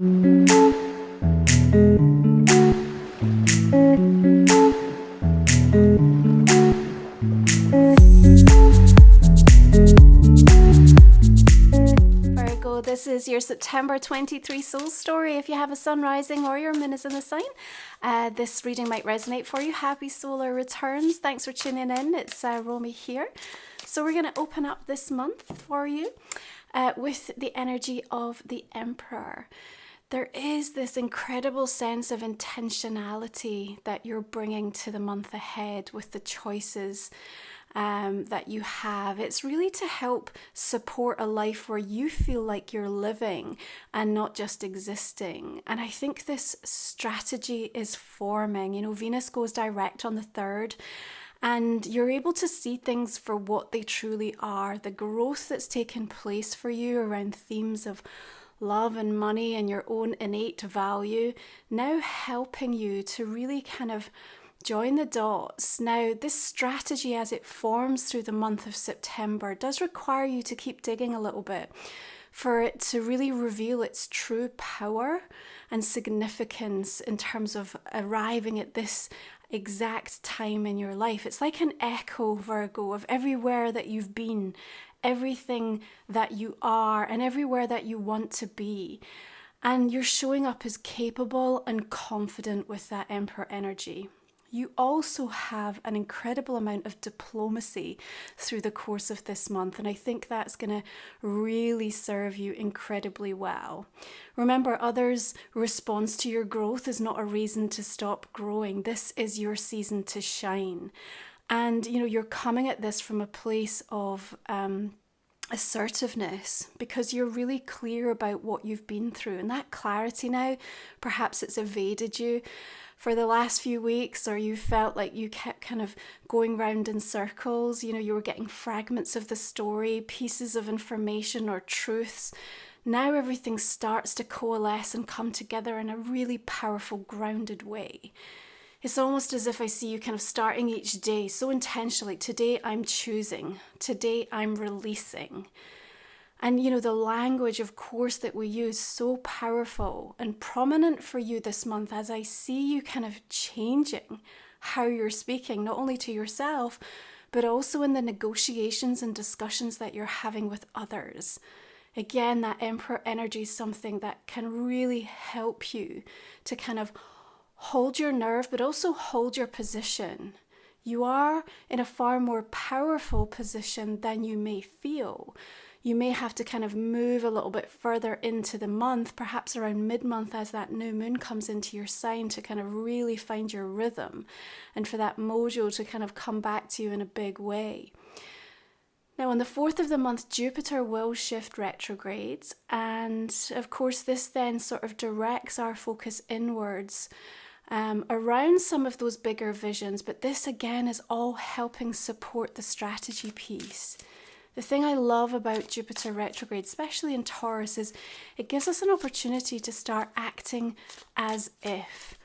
Virgo, this is your September 23 soul story. If you have a sun rising or your moon is in the sign, this reading might resonate for you. Happy solar returns. Thanks for tuning in. It's Romy here. So we're going to open up this month for you with the energy of the Emperor. There is this incredible sense of intentionality that you're bringing to the month ahead with the choices that you have. It's really to help support a life where you feel like you're living and not just existing. And I think this strategy is forming. You know, Venus goes direct on the 3rd. And you're able to see things for what they truly are. The growth that's taken place for you around themes of love and money and your own innate value, now helping you to really kind of join the dots. Now, this strategy as it forms through the month of September does require you to keep digging a little bit for it to really reveal its true power and significance in terms of arriving at this exact time in your life. It's like an echo, Virgo, of everywhere that you've been, everything that you are, and everywhere that you want to be. And you're showing up as capable and confident with that Emperor energy. You also have an incredible amount of diplomacy through the course of this month, and I think that's going to really serve you incredibly well. Remember, others' response to your growth is not a reason to stop growing. This is your season to shine. And, you know, you're coming at this from a place of assertiveness because you're really clear about what you've been through. And that clarity now, perhaps it's evaded you for the last few weeks, or you felt like you kept kind of going round in circles. You know, you were getting fragments of the story, pieces of information or truths. Now everything starts to coalesce and come together in a really powerful, grounded way. It's almost as if I see you kind of starting each day so intentionally. Today I'm choosing. Today I'm releasing. And, you know, the language, of course, that we use, so powerful and prominent for you this month as I see you kind of changing how you're speaking, not only to yourself, but also in the negotiations and discussions that you're having with others. Again, that Emperor energy is something that can really help you to kind of hold your nerve, but also hold your position. You are in a far more powerful position than you may feel. You may have to kind of move a little bit further into the month, perhaps around mid-month as that new moon comes into your sign, to kind of really find your rhythm and for that mojo to kind of come back to you in a big way. Now, on the 4th of the month, Jupiter will shift retrogrades, and of course this then sort of directs our focus inwards around some of those bigger visions, but this again is all helping support the strategy piece. The thing I love about Jupiter retrograde, especially in Taurus, is it gives us an opportunity to start acting as if.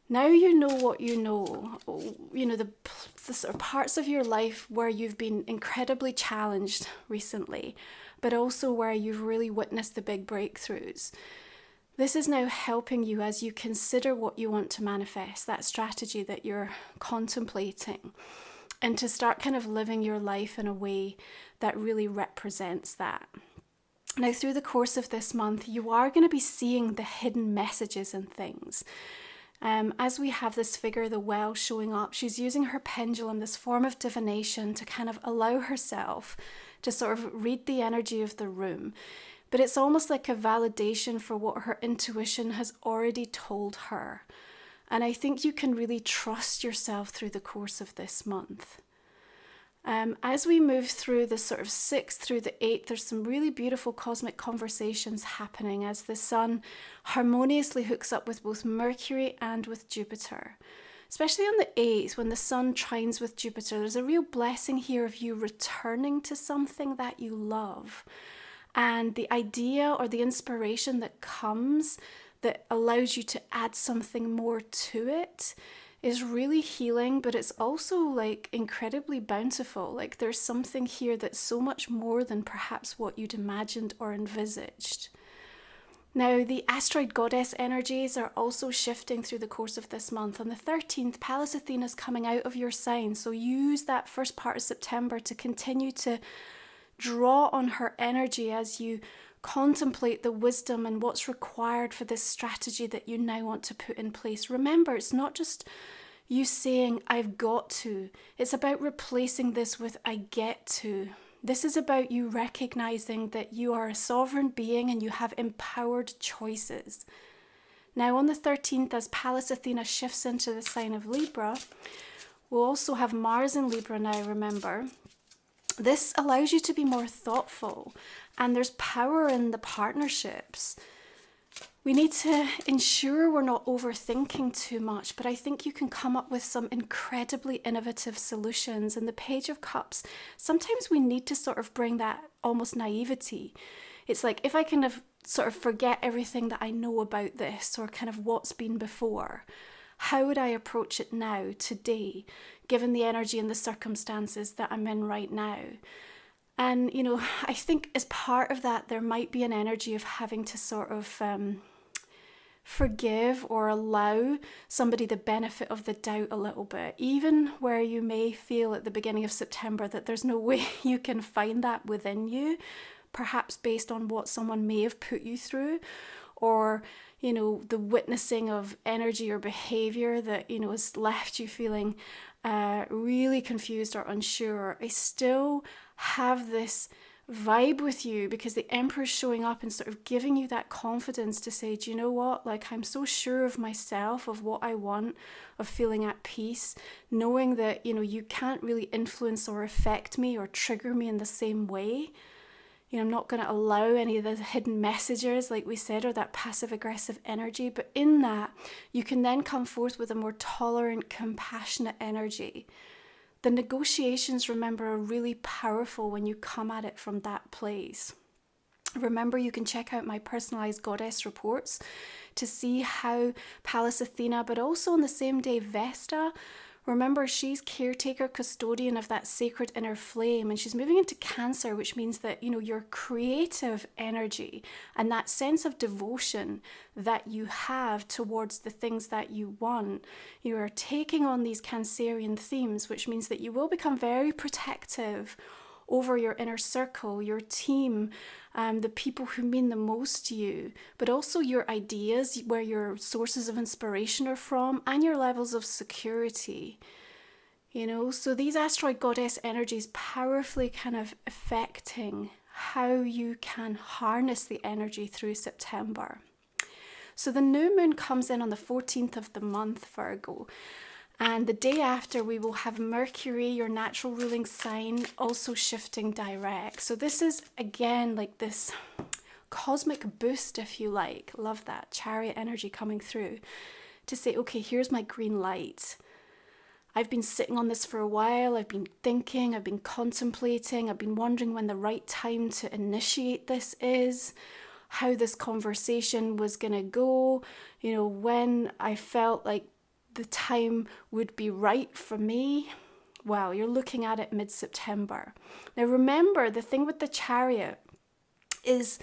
Now you know what you know, the sort of parts of your life where you've been incredibly challenged recently, but also where you've really witnessed the big breakthroughs. This is now helping you as you consider what you want to manifest, that strategy that you're contemplating, and to start kind of living your life in a way that really represents that. Now, through the course of this month, you are going to be seeing the hidden messages and things. As we have this figure, the well, showing up, she's using her pendulum, this form of divination, to kind of allow herself to sort of read the energy of the room. But it's almost like a validation for what her intuition has already told her. And I think you can really trust yourself through the course of this month. As we move through the sort of 6th through the 8th, there's some really beautiful cosmic conversations happening as the sun harmoniously hooks up with both Mercury and with Jupiter. Especially on the 8th, when the sun trines with Jupiter, there's a real blessing here of you returning to something that you love. And the idea or the inspiration that comes that allows you to add something more to it is really healing, but it's also like incredibly bountiful. Like there's something here that's so much more than perhaps what you'd imagined or envisaged. Now, the asteroid goddess energies are also shifting through the course of this month. On the 13th, Pallas Athena is coming out of your sign. So use that first part of September to continue to draw on her energy as you contemplate the wisdom and what's required for this strategy that you now want to put in place. Remember, it's not just you saying, I've got to. It's about replacing this with I get to. This is about you recognizing that you are a sovereign being and you have empowered choices. Now, on the 13th, as Pallas Athena shifts into the sign of Libra, we'll also have Mars in Libra now, remember. This allows you to be more thoughtful, and there's power in the partnerships. We need to ensure we're not overthinking too much, but I think you can come up with some incredibly innovative solutions. And the Page of Cups, sometimes we need to sort of bring that almost naivety. It's like, if I kind of sort of forget everything that I know about this or kind of what's been before, how would I approach it now, today, given the energy and the circumstances that I'm in right now? And, you know, I think as part of that, there might be an energy of having to sort of forgive or allow somebody the benefit of the doubt a little bit, even where you may feel at the beginning of September that there's no way you can find that within you, perhaps based on what someone may have put you through, or, you know, the witnessing of energy or behavior that, you know, has left you feeling really confused or unsure. I still have this vibe with you because the Emperor's showing up and sort of giving you that confidence to say, do you know what, like, I'm so sure of myself, of what I want, of feeling at peace, knowing that, you know, you can't really influence or affect me or trigger me in the same way. You know, I'm not going to allow any of the hidden messages, like we said, or that passive aggressive energy, but in that you can then come forth with a more tolerant, compassionate energy. The negotiations, remember, are really powerful when you come at it from that place. Remember, you can check out my personalized goddess reports to see how Pallas Athena, but also on the same day, Vesta, remember, she's caretaker, custodian of that sacred inner flame, and she's moving into Cancer, which means that, you know, your creative energy and that sense of devotion that you have towards the things that you want, you are taking on these Cancerian themes, which means that you will become very protective over your inner circle, your team, the people who mean the most to you, but also your ideas, where your sources of inspiration are from, and your levels of security. You know, so these asteroid goddess energies powerfully kind of affecting how you can harness the energy through September. So the new moon comes in on the 14th of the month, Virgo. And the day after, we will have Mercury, your natural ruling sign, also shifting direct. So this is, again, like this cosmic boost, if you like. Love that. Chariot energy coming through to say, okay, here's my green light. I've been sitting on this for a while. I've been thinking, I've been contemplating. I've been wondering when the right time to initiate this is, how this conversation was going to go, you know, when I felt like the time would be right for me. Well, you're looking at it mid-September. Now remember, the thing with the Chariot is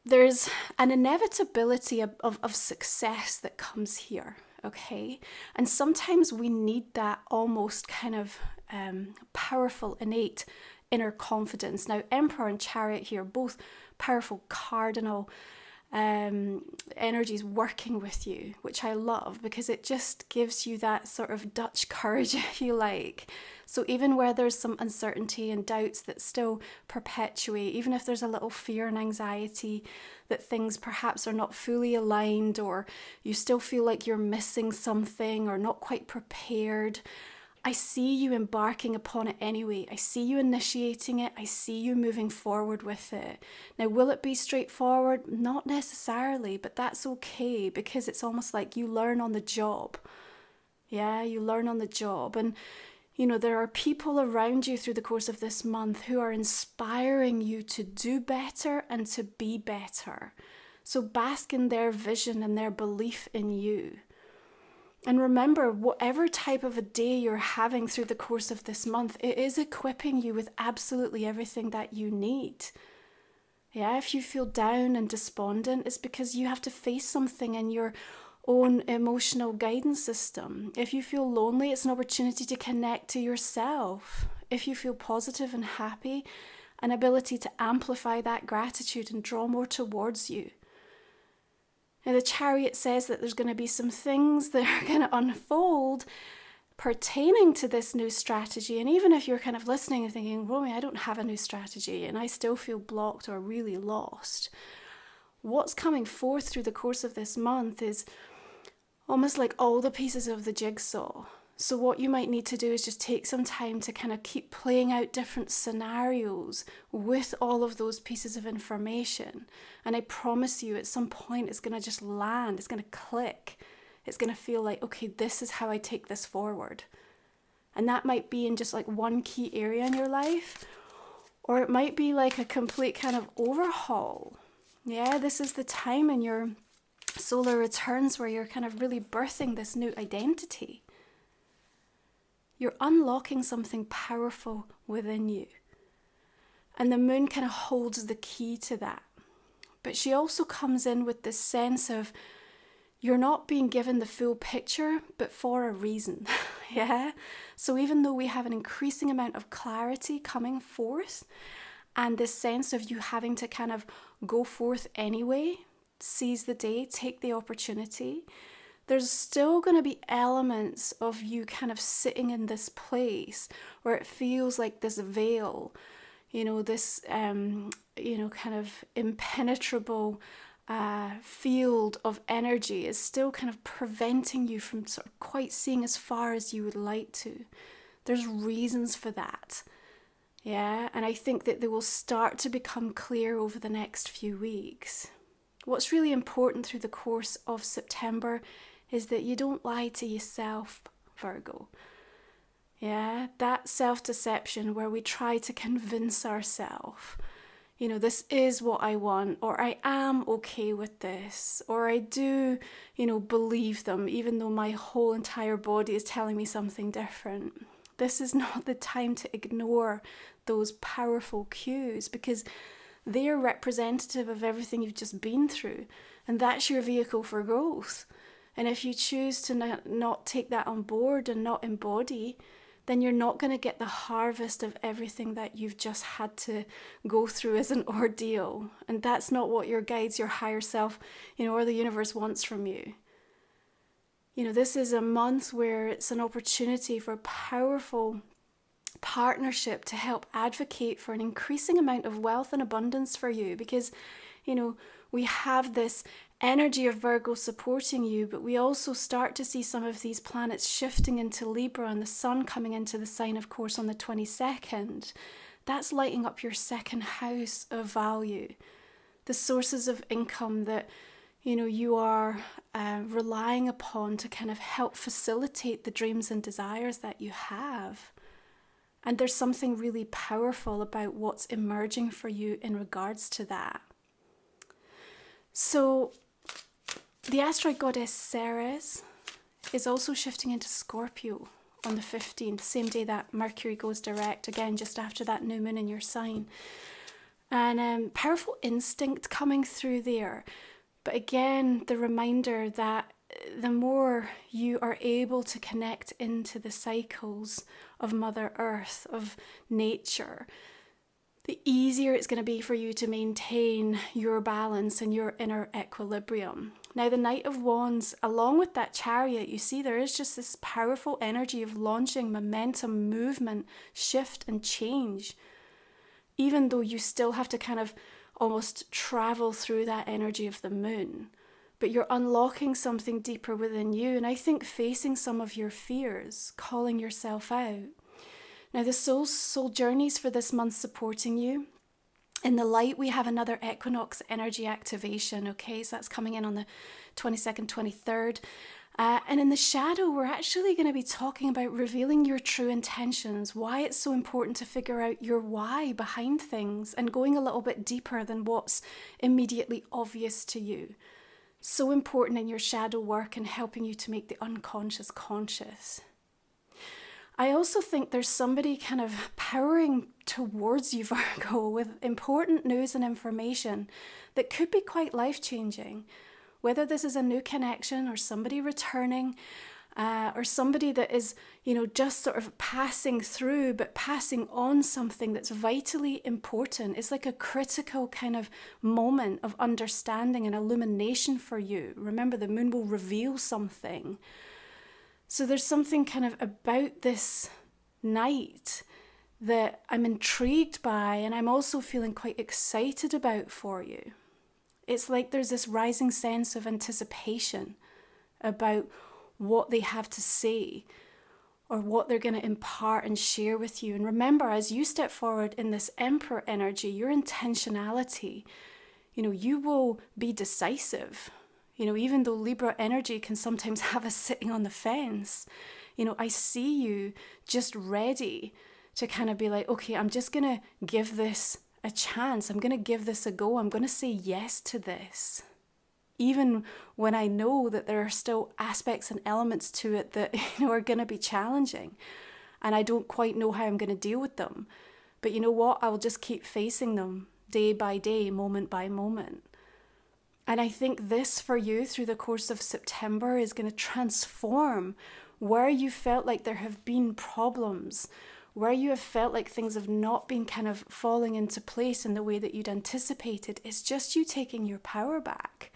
there's an inevitability of success that comes here, okay? And sometimes we need that almost kind of powerful, innate inner confidence. Now, Emperor and Chariot here, both powerful cardinal energies working with you, which I love because it just gives you that sort of Dutch courage, if you like. So even where there's some uncertainty and doubts that still perpetuate, even if there's a little fear and anxiety that things perhaps are not fully aligned, or you still feel like you're missing something or not quite prepared, I see you embarking upon it anyway. I see you initiating it. I see you moving forward with it. Now, will it be straightforward? Not necessarily, but that's okay, because it's almost like you learn on the job. Yeah, you learn on the job. And, you know, there are people around you through the course of this month who are inspiring you to do better and to be better. So bask in their vision and their belief in you. And remember, whatever type of a day you're having through the course of this month, it is equipping you with absolutely everything that you need. Yeah, if you feel down and despondent, it's because you have to face something in your own emotional guidance system. If you feel lonely, it's an opportunity to connect to yourself. If you feel positive and happy, an ability to amplify that gratitude and draw more towards you. Now, the Chariot says that there's going to be some things that are going to unfold pertaining to this new strategy. And even if you're kind of listening and thinking, Romy, I don't have a new strategy and I still feel blocked or really lost, what's coming forth through the course of this month is almost like all the pieces of the jigsaw. So what you might need to do is just take some time to kind of keep playing out different scenarios with all of those pieces of information. And I promise you, at some point, it's going to just land. It's going to click. It's going to feel like, okay, this is how I take this forward. And that might be in just like one key area in your life, or it might be like a complete kind of overhaul. Yeah, this is the time in your solar returns where you're kind of really birthing this new identity. You're unlocking something powerful within you. And the moon kind of holds the key to that. But she also comes in with this sense of you're not being given the full picture, but for a reason. Yeah? So even though we have an increasing amount of clarity coming forth, and this sense of you having to kind of go forth anyway, seize the day, take the opportunity, there's still going to be elements of you kind of sitting in this place where it feels like this veil, this, kind of impenetrable field of energy is still kind of preventing you from sort of quite seeing as far as you would like to. There's reasons for that. Yeah, and I think that they will start to become clear over the next few weeks. What's really important through the course of September is that you don't lie to yourself, Virgo. Yeah, that self-deception where we try to convince ourselves, this is what I want, or I am okay with this, or I do, believe them, even though my whole entire body is telling me something different. This is not the time to ignore those powerful cues because they are representative of everything you've just been through, and that's your vehicle for growth. And if you choose to not take that on board and not embody, then you're not going to get the harvest of everything that you've just had to go through as an ordeal. And that's not what your guides, your higher self, or the universe wants from you. This is a month where it's an opportunity for powerful partnership to help advocate for an increasing amount of wealth and abundance for you because, we have this energy of Virgo supporting you, but we also start to see some of these planets shifting into Libra and the sun coming into the sign, of course, on the 22nd. That's lighting up your second house of value, the sources of income that, you are relying upon to kind of help facilitate the dreams and desires that you have. And there's something really powerful about what's emerging for you in regards to that. So the asteroid goddess Ceres is also shifting into Scorpio on the 15th, same day that Mercury goes direct, again, just after that new moon in your sign. And powerful instinct coming through there. But again, the reminder that the more you are able to connect into the cycles of Mother Earth, of nature, the easier it's going to be for you to maintain your balance and your inner equilibrium. Now, the Knight of Wands, along with that Chariot, you see there is just this powerful energy of launching momentum, movement, shift and change, even though you still have to kind of almost travel through that energy of the moon. But you're unlocking something deeper within you, and I think facing some of your fears, calling yourself out. Now, the soul journeys for this month supporting you. In the light, we have another Equinox energy activation, okay? So that's coming in on the 22nd, 23rd. And in the shadow, we're actually going to be talking about revealing your true intentions, why it's so important to figure out your why behind things, and going a little bit deeper than what's immediately obvious to you. So important in your shadow work and helping you to make the unconscious conscious. I also think there's somebody kind of powering towards you, Virgo, with important news and information that could be quite life-changing. Whether this is a new connection or somebody returning, or somebody that is, just sort of passing through, but passing on something that's vitally important. It's like a critical kind of moment of understanding and illumination for you. Remember, the moon will reveal something. So there's something kind of about this night that I'm intrigued by, and I'm also feeling quite excited about for you. It's like there's this rising sense of anticipation about what they have to say or what they're going to impart and share with you. And remember, as you step forward in this Emperor energy, your intentionality, you will be decisive. Even though Libra energy can sometimes have us sitting on the fence, I see you just ready to kind of be like, okay, I'm just going to give this a chance. I'm going to give this a go. I'm going to say yes to this. Even when I know that there are still aspects and elements to it that are going to be challenging, and I don't quite know how I'm going to deal with them. But you know what? I'll just keep facing them day by day, moment by moment. And I think this for you through the course of September is going to transform where you felt like there have been problems, where you have felt like things have not been kind of falling into place in the way that you'd anticipated. It's just you taking your power back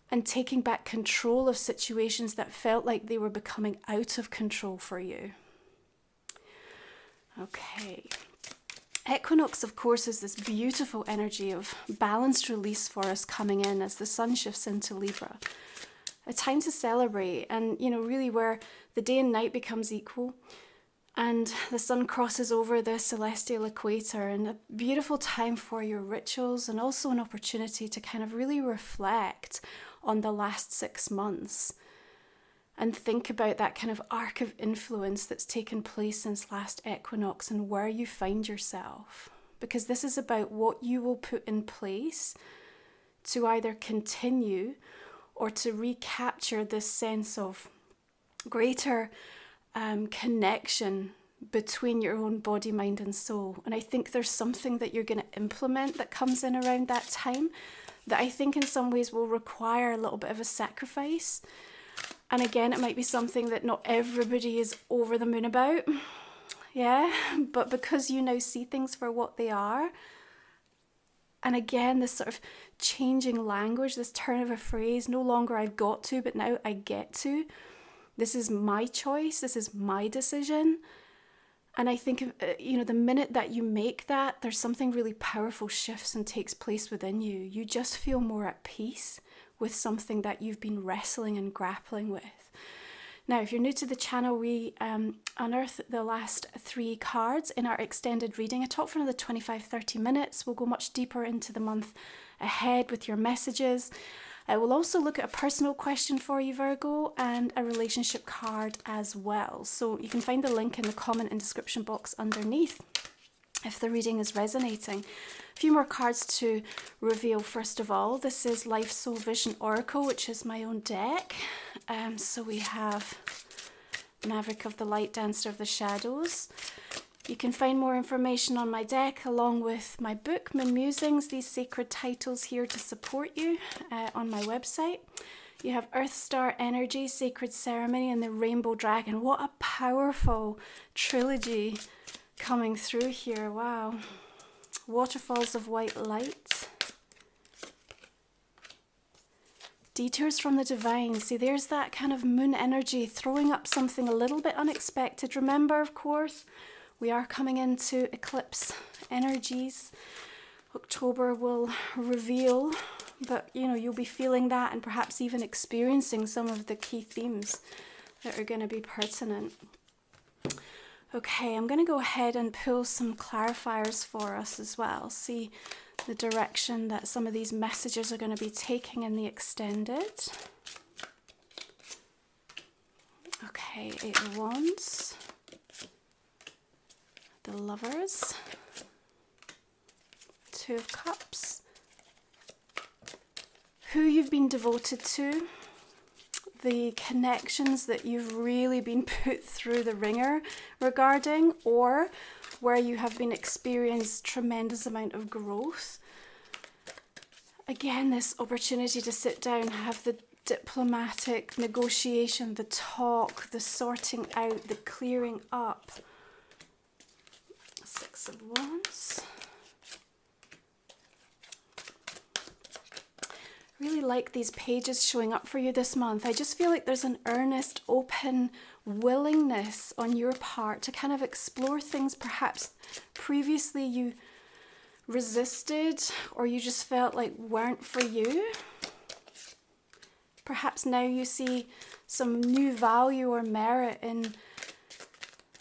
and taking back control of situations that felt like they were becoming out of control for you. Okay. Equinox, of course, is this beautiful energy of balanced release for us coming in as the sun shifts into Libra. A time to celebrate and, really where the day and night becomes equal and the sun crosses over the celestial equator, and a beautiful time for your rituals and also an opportunity to kind of really reflect on the last 6 months and think about that kind of arc of influence that's taken place since last equinox and where you find yourself. Because this is about what you will put in place to either continue or to recapture this sense of greater connection between your own body, mind and soul. And I think there's something that you're going to implement that comes in around that time that I think in some ways will require a little bit of a sacrifice. And again, it might be something that not everybody is over the moon about. Yeah, but because you now see things for what they are, and again, this sort of changing language, this turn of a phrase, no longer I've got to, but now I get to. This is my choice. This is my decision. And I think, the minute that you make that, there's something really powerful shifts and takes place within you. You just feel more at peace with something that you've been wrestling and grappling with. Now, if you're new to the channel, we unearth the last 3 cards in our extended reading. I talk for another 25-30 minutes. We'll go much deeper into the month ahead with your messages. I will also look at a personal question for you, Virgo, and a relationship card as well. So you can find the link in the comment and description box underneath if the reading is resonating. A few more cards to reveal. First of all, this is Life Soul Vision Oracle, which is my own deck. So we have Maverick of the Light, Dancer of the Shadows. You can find more information on my deck along with my book, my Musings, these sacred titles here to support you on my website. You have Earth Star Energy, Sacred Ceremony, and the Rainbow Dragon. What a powerful trilogy coming through here. Wow. Waterfalls of White Light. Detours from the Divine. See, there's that kind of moon energy throwing up something a little bit unexpected. Remember, of course, we are coming into eclipse energies. October will reveal, but you'll be feeling that and perhaps even experiencing some of the key themes that are going to be pertinent. Okay, I'm going to go ahead and pull some clarifiers for us as well. See the direction that some of these messages are going to be taking in the extended. Okay, 8 of Wands. The Lovers, 2 of Cups, who you've been devoted to, the connections that you've really been put through the ringer regarding, or where you have been experienced tremendous amount of growth. Again, this opportunity to sit down, have the diplomatic negotiation, the talk, the sorting out, the clearing up. 6 of Wands. Really like these pages showing up for you this month. I just feel like there's an earnest, open willingness on your part to kind of explore things perhaps previously you resisted or you just felt like weren't for you. Perhaps now you see some new value or merit in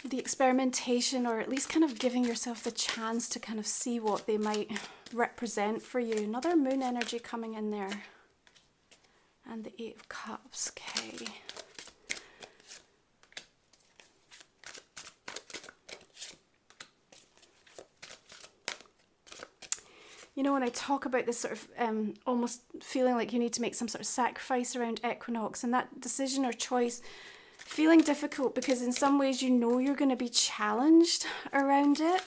the experimentation, or at least kind of giving yourself the chance to kind of see what they might represent for you. Another moon energy coming in there. And the 8 of Cups. Okay. You know, when I talk about this sort of almost feeling like you need to make some sort of sacrifice around Equinox, and that decision or choice feeling difficult because in some ways you know you're going to be challenged around it.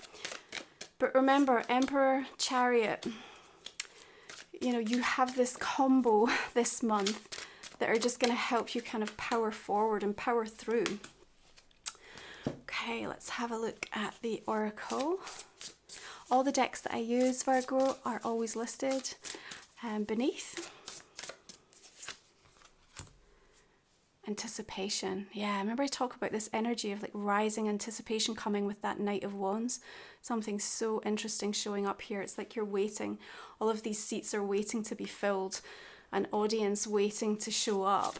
But remember, Emperor, Chariot, you know, you have this combo this month that are just going to help you kind of power forward and power through. Okay, let's have a look at the Oracle. All the decks that I use, Virgo, are always listed beneath. Anticipation. Yeah, remember I talk about this energy of like rising anticipation coming with that Knight of Wands. Something so interesting showing up here. It's like you're waiting. All of these seats are waiting to be filled. An audience waiting to show up.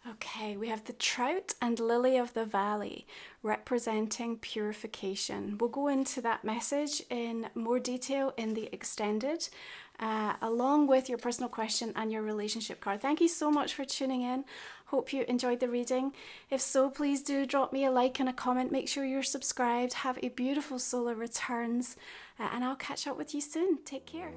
Okay, we have the Trout and Lily of the Valley representing purification. We'll go into that message in more detail in the extended, along with your personal question and your relationship card. Thank you so much for tuning in. Hope you enjoyed the reading. If so, please do drop me a like and a comment. Make sure you're subscribed. Have a beautiful solar returns, and I'll catch up with you soon. Take care.